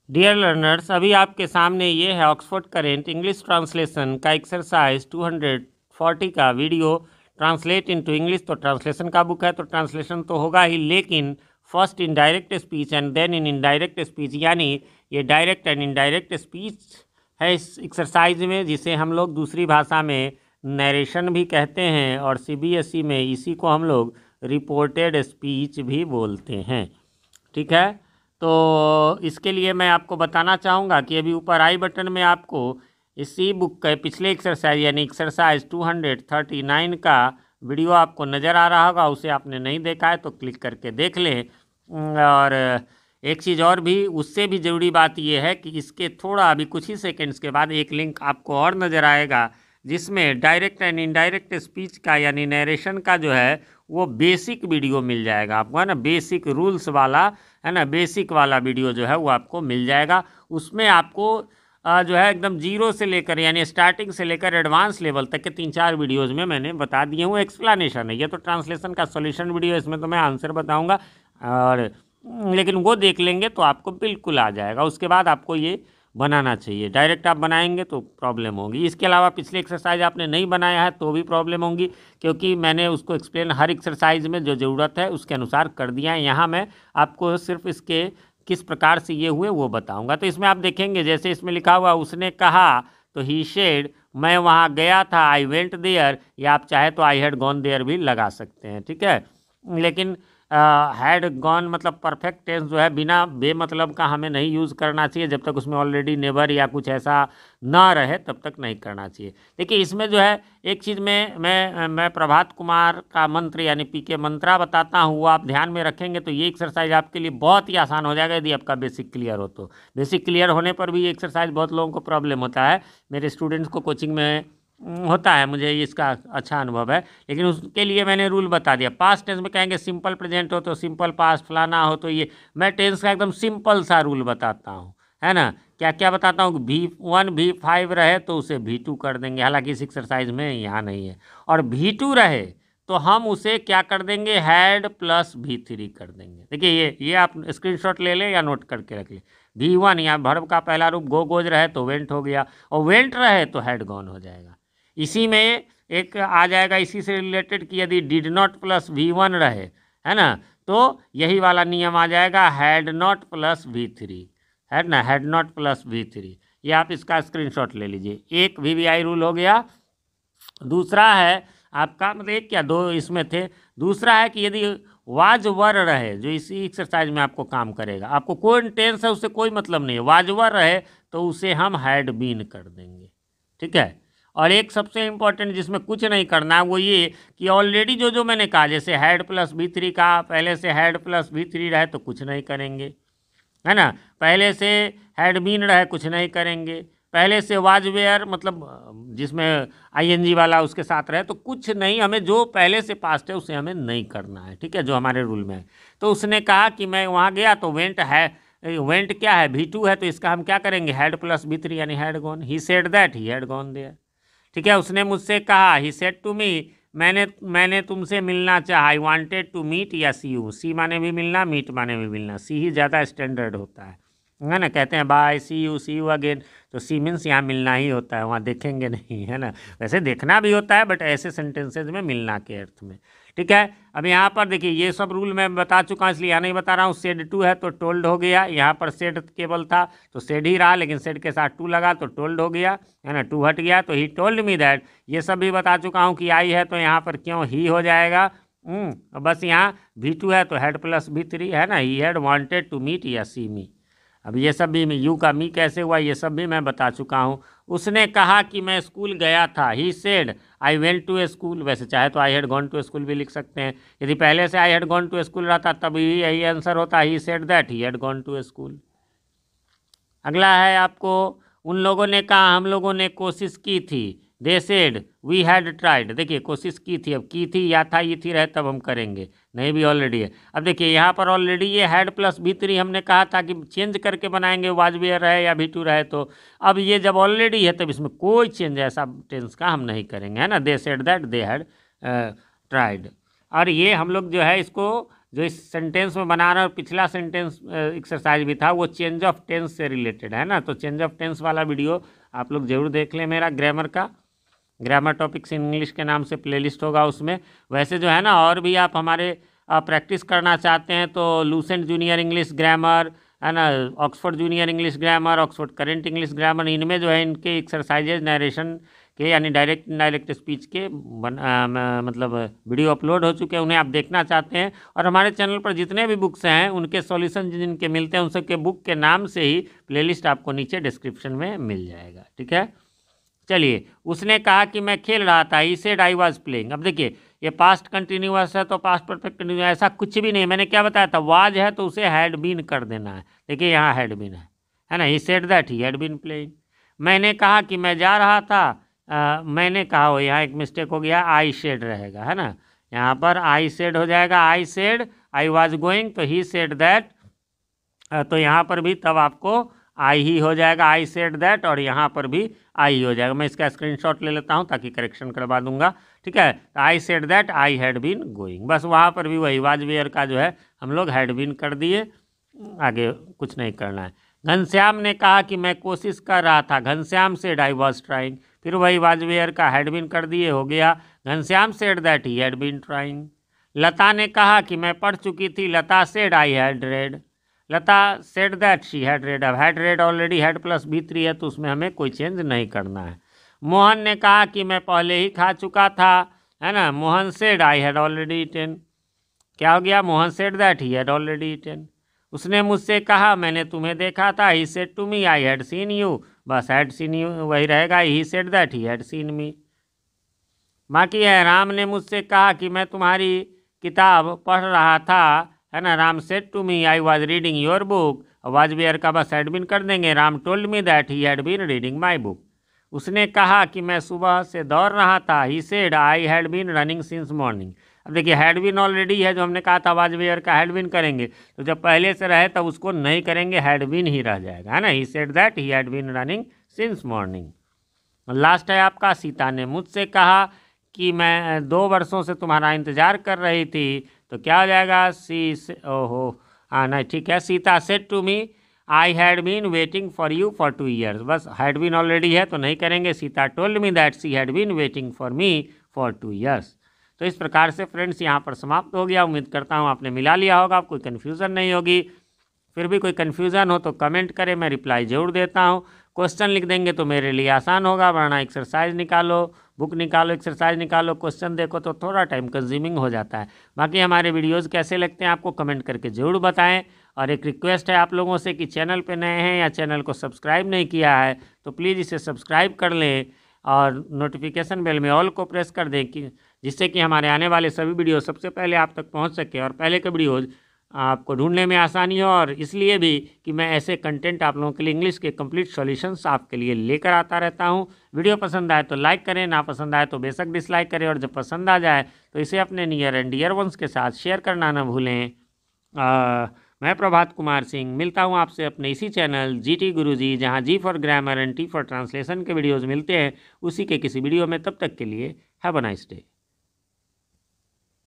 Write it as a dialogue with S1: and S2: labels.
S1: Dear learners, अभी आपके सामने ये है ऑक्सफोर्ड करेंट इंग्लिश ट्रांसलेशन का एक्सरसाइज 240 का वीडियो ट्रांसलेट इनटू इंग्लिश। तो ट्रांसलेशन का बुक है तो ट्रांसलेशन तो होगा ही, लेकिन first in direct speech and then in indirect speech, यानी ये डायरेक्ट एंड इनडायरेक्ट स्पीच है इस एक्सरसाइज में, जिसे हम लोग दूसरी भाषा में नरेशन भी कहते हैं और सीबीएसई में इसी को हम लोग रिपोर्टेड स्पीच भी बोलते हैं। ठीक है, तो इसके लिए मैं आपको बताना चाहूँगा कि अभी ऊपर आई बटन में आपको इसी बुक के पिछले एक्सरसाइज यानी एक्सरसाइज 239 का वीडियो आपको नज़र आ रहा होगा। उसे आपने नहीं देखा है तो क्लिक करके देख लें। और एक चीज़ और भी, उससे भी ज़रूरी बात यह है कि इसके थोड़ा अभी कुछ ही सेकंड्स के बाद एक लिंक आपको और नज़र आएगा, जिसमें डायरेक्ट एंड इनडायरेक्ट स्पीच का यानी नरेशन का जो है वो बेसिक वीडियो मिल जाएगा आपको, है ना। बेसिक रूल्स वाला, है ना, बेसिक वाला वीडियो जो है वो आपको मिल जाएगा। उसमें आपको जो है एकदम जीरो से लेकर यानी स्टार्टिंग से लेकर एडवांस लेवल तक के 3-4 वीडियोज़ में मैंने बता दिए हूँ। एक्सप्लेनेशन है ये, तो ट्रांसलेशन का सॉल्यूशन वीडियो, इसमें तो मैं आंसर बताऊँगा, और लेकिन वो देख लेंगे तो आपको बिल्कुल आ जाएगा। उसके बाद आपको ये बनाना चाहिए, डायरेक्ट आप बनाएंगे तो प्रॉब्लम होगी। इसके अलावा पिछले एक्सरसाइज आपने नहीं बनाया है तो भी प्रॉब्लम होगी, क्योंकि मैंने उसको एक्सप्लेन हर एक्सरसाइज में जो ज़रूरत है उसके अनुसार कर दिया है। यहाँ मैं आपको सिर्फ इसके किस प्रकार से ये हुए वो बताऊंगा। तो इसमें आप देखेंगे, जैसे इसमें लिखा हुआ उसने कहा, तो ही शेड मैं वहाँ गया था, आई वेंट देयर, या आप चाहे तो आई हैड गॉन देयर भी लगा सकते हैं। ठीक है, लेकिन हैड गॉन मतलब परफेक्ट टेंस जो है बिना बेमतलब का हमें नहीं यूज़ करना चाहिए, जब तक उसमें ऑलरेडी नेवर या कुछ ऐसा ना रहे तब तक नहीं करना चाहिए। देखिए इसमें जो है एक चीज़ में मैं प्रभात कुमार का मंत्र यानी पीके मंत्रा बताता हूँ, वो आप ध्यान में रखेंगे तो ये एक्सरसाइज आपके लिए बहुत ही आसान हो जाएगा, यदि आपका बेसिक क्लियर हो तो। बेसिक क्लियर होने पर भी ये एक्सरसाइज बहुत लोगों को प्रॉब्लम होता है, मेरे स्टूडेंट्स को कोचिंग में होता है, मुझे इसका अच्छा अनुभव है। लेकिन उसके लिए मैंने रूल बता दिया। पास्ट टेंस में कहेंगे सिंपल प्रेजेंट हो तो सिंपल पास्ट, फलाना हो तो ये, मैं टेंस का एकदम सिंपल सा रूल बताता हूँ, है ना। क्या क्या बताता हूँ, V1 V5 रहे तो उसे V2 कर देंगे, हालांकि इस एक्सरसाइज में यहाँ नहीं है। और V2 रहे तो हम उसे क्या कर देंगे, हैड प्लस V3 कर देंगे। देखिए ये आप स्क्रीनशॉट ले लें या नोट करके रख लें। V1 यहाँ वर्ब का पहला रूप गो गोज रहे तो वेंट हो गया, और वेंट रहे तो हैड गॉन हो जाएगा। इसी में एक आ जाएगा इसी से रिलेटेड कि यदि डिड नॉट प्लस V1 रहे, है ना, तो यही वाला नियम आ जाएगा, हैड नॉट प्लस V3, है ना, हैड नॉट प्लस V3। ये आप इसका स्क्रीनशॉट ले लीजिए। एक VVI रूल हो गया। दूसरा है आपका, मतलब एक क्या दो इसमें थे, दूसरा है कि यदि वाज वर रहे, जो इसी एक्सरसाइज में आपको काम करेगा, आपको कोई टेंस है उससे कोई मतलब नहीं है, वाज वर रहे तो उसे हम हैड बीन कर देंगे। ठीक है, और एक सबसे इम्पॉर्टेंट जिसमें कुछ नहीं करना है वो ये कि ऑलरेडी जो मैंने कहा, जैसे हैड प्लस V3 का, पहले से हैड प्लस V3 रहे तो कुछ नहीं करेंगे, है ना। पहले से हैड बीन रहे कुछ नहीं करेंगे, पहले से वाज वेयर मतलब जिसमें ING वाला उसके साथ रहे तो कुछ नहीं, हमें जो पहले से पास्ट है उसे हमें नहीं करना है। ठीक है, जो हमारे रूल में है। तो उसने कहा कि मैं वहाँ गया तो वेंट है, वेंट क्या है, V2 है, तो इसका हम क्या करेंगे, हैड प्लस V3 यानी had gone. He said that he had gone there. ठीक है, उसने मुझसे कहा, ही सेड टू मी, मैंने तुमसे मिलना चाहा, आई वांटेड टू मीट या सी यू, सी माने भी मिलना, मीट माने भी मिलना, सी ही ज़्यादा स्टैंडर्ड होता है ना। कहते हैं बाय, सी यू अगेन, तो सी मीन्स यहाँ मिलना ही होता है, वहाँ देखेंगे नहीं, है ना। वैसे देखना भी होता है बट ऐसे सेंटेंसेज में मिलना के अर्थ में। ठीक है, अब यहाँ पर देखिए ये सब रूल मैं बता चुका हूँ, इसलिए यहाँ नहीं बता रहा हूँ। सेड टू है तो टोल्ड हो गया, यहाँ पर सेड केवल था तो सेड ही रहा, लेकिन सेड के साथ टू लगा तो टोल्ड हो गया, है ना, टू हट गया तो ही टोल्ड मी दैट। ये सब भी बता चुका हूँ कि आई है तो यहाँ पर क्यों ही हो जाएगा। बस यहाँ V2 है तो हैड प्लस V3, है ना, he had wanted to meet या सी मी। अब ये सब भी यू का मी कैसे हुआ ये सब भी मैं बता चुका हूँ। उसने कहा कि मैं स्कूल गया था, he said I went to a school, वैसे चाहे तो I had gone to school भी लिख सकते हैं। यदि पहले से I had gone to school रहता तब यही आंसर होता, he said that he had gone to school. अगला है आपको, उन लोगों ने कहा हम लोगों ने कोशिश की थी, they said we had tried. देखिए कोशिश की थी, अब की थी या था ये थी रहे तब हम करेंगे, नहीं भी ऑलरेडी है। अब देखिए यहाँ पर ऑलरेडी ये हैड प्लस V3 हमने कहा था कि चेंज करके बनाएंगे, वाजबी रहे या V2 रहे, तो अब ये जब ऑलरेडी है तब इसमें कोई चेंज ऐसा टेंस का हम नहीं करेंगे, है ना। They said that they had tried. और ये हम लोग जो है इसको जो इस सेंटेंस में बना रहा है और पिछला सेंटेंस एक्सरसाइज भी था वो चेंज ऑफ टेंस से रिलेटेड है ना, तो चेंज ऑफ टेंस वाला वीडियो आप लोग जरूर देख लें। मेरा ग्रामर का, ग्रामर टॉपिक्स इन इंग्लिश के नाम से प्लेलिस्ट होगा उसमें। वैसे जो है ना, और भी आप हमारे प्रैक्टिस करना चाहते हैं तो लूसेंट जूनियर इंग्लिश ग्रामर है ना, Oxford junior English grammar, Oxford current English grammar, इनमें जो है इनके एक्सरसाइजेज नरेशन के यानी डायरेक्ट इनडायरेक्ट स्पीच के मतलब वीडियो अपलोड हो चुके हैं, उन्हें आप देखना चाहते हैं। और हमारे चैनल पर जितने भी बुक्स हैं उनके सॉल्यूशन जिनके मिलते हैं उन सबके बुक के नाम से ही प्लेलिस्ट आपको नीचे डिस्क्रिप्शन में मिल जाएगा, ठीक है। चलिए, उसने कहा कि मैं खेल रहा था, he said I was playing. अब देखिए ये पास्ट कंटिन्यूअस है तो पास्ट परफेक्ट कंटिन्यूअस, ऐसा कुछ भी नहीं। मैंने क्या बताया था, वाज है तो उसे हैड बीन कर देना है। देखिए यहाँ हैड बीन है ना, he said that he had been playing. मैंने कहा कि मैं जा रहा था, मैंने कहा हो, यहाँ एक मिस्टेक हो गया, आई सेड रहेगा, है ना, यहाँ पर आई सेड हो जाएगा, I said I was going, तो ही सेड दैट, तो यहाँ पर भी तब आपको आई ही हो जाएगा, आई सेड दैट, और यहाँ पर भी आई हो जाएगा। मैं इसका स्क्रीनशॉट ले लेता हूँ ताकि करेक्शन करवा दूंगा, ठीक है। I said that I had been going, बस वहाँ पर भी वही वाज वेयर का जो है हम लोग हैड बीन कर दिए, आगे कुछ नहीं करना है। घनश्याम ने कहा कि मैं कोशिश कर रहा था, Ghanshyam said I was trying, फिर वही वाज वेयर का हैड बीन कर दिए, हो गया। Ghanshyam said that he had been trying. Lata ने कहा कि मैं पढ़ चुकी थी, Lata said I had read, Lata said that she had read. अब had read already had plus भी3 है तो उसमें हमें कोई चेंज नहीं करना है। मोहन ने कहा कि मैं पहले ही खा चुका था, है ना, Mohan said I had already eaten. क्या हो गया, Mohan said that he had already eaten. उसने मुझसे कहा मैंने तुम्हें देखा था, he said to me I had seen you, बस हैड सीन यू वही रहेगा, he said that he had seen me. बाकी है, राम ने मुझसे कहा कि मैं तुम्हारी किताब पढ़ रहा था, है ना, Ram said to me I was reading your book, was where का बस हैड बीन कर देंगे, Ram told me that he had been reading my book. उसने कहा कि मैं सुबह से दौड़ रहा था, he said I had been running since morning. अब देखिए हैड बीन ऑलरेडी है, जो हमने कहा था वाज वेयर का हैड बीन करेंगे, तो जब पहले से रहे तब उसको नहीं करेंगे, हैड बीन ही रह जाएगा, है ना, he said that he had been running since morning. Last है आपका, सीता ने मुझसे कहा कि मैं 2 वर्षों से तुम्हारा इंतजार कर रही थी, तो क्या हो जाएगा, ओहो हाँ नहीं ठीक है, Sita said to me I had been waiting for you for 2 years, बस हैड बीन ऑलरेडी है तो नहीं करेंगे, Sita told me that she had been waiting for me for 2 years। तो इस प्रकार से फ्रेंड्स यहाँ पर समाप्त हो गया। उम्मीद करता हूँ आपने मिला लिया होगा, कोई कन्फ्यूज़न नहीं होगी। फिर भी कोई कन्फ्यूज़न हो तो कमेंट करें, मैं रिप्लाई ज़रूर देता हूँ। क्वेश्चन लिख देंगे तो मेरे लिए आसान होगा, वरना एक्सरसाइज निकालो, बुक निकालो, एक्सरसाइज निकालो, क्वेश्चन देखो तो थोड़ा टाइम कंज्यूमिंग हो जाता है। बाकी हमारे वीडियोस कैसे लगते हैं आपको कमेंट करके ज़रूर बताएं। और एक रिक्वेस्ट है आप लोगों से कि चैनल पे नए हैं या चैनल को सब्सक्राइब नहीं किया है तो प्लीज़ इसे सब्सक्राइब कर लें और नोटिफिकेशन बेल में ऑल को प्रेस कर दें, कि जिससे कि हमारे आने वाले सभी वीडियो सबसे पहले आप तक पहुँच सके और पहले के वीडियोज़ आपको ढूंढने में आसानी हो। और इसलिए भी कि मैं ऐसे कंटेंट आप लोगों के लिए इंग्लिश के कंप्लीट सॉल्यूशंस आपके लिए लेकर आता रहता हूं। वीडियो पसंद आए तो लाइक करें, ना पसंद आए तो बेशक डिसलाइक करें, और जब पसंद आ जाए तो इसे अपने नियर एंड डियर वंस के साथ शेयर करना ना भूलें। मैं प्रभात कुमार सिंह मिलता हूं आपसे अपने इसी चैनल GT गुरुजी, जहां G for grammar and T for translation के वीडियोज़ मिलते हैं, उसी के किसी वीडियो में। तब तक के लिए हैव अ नाइस डे।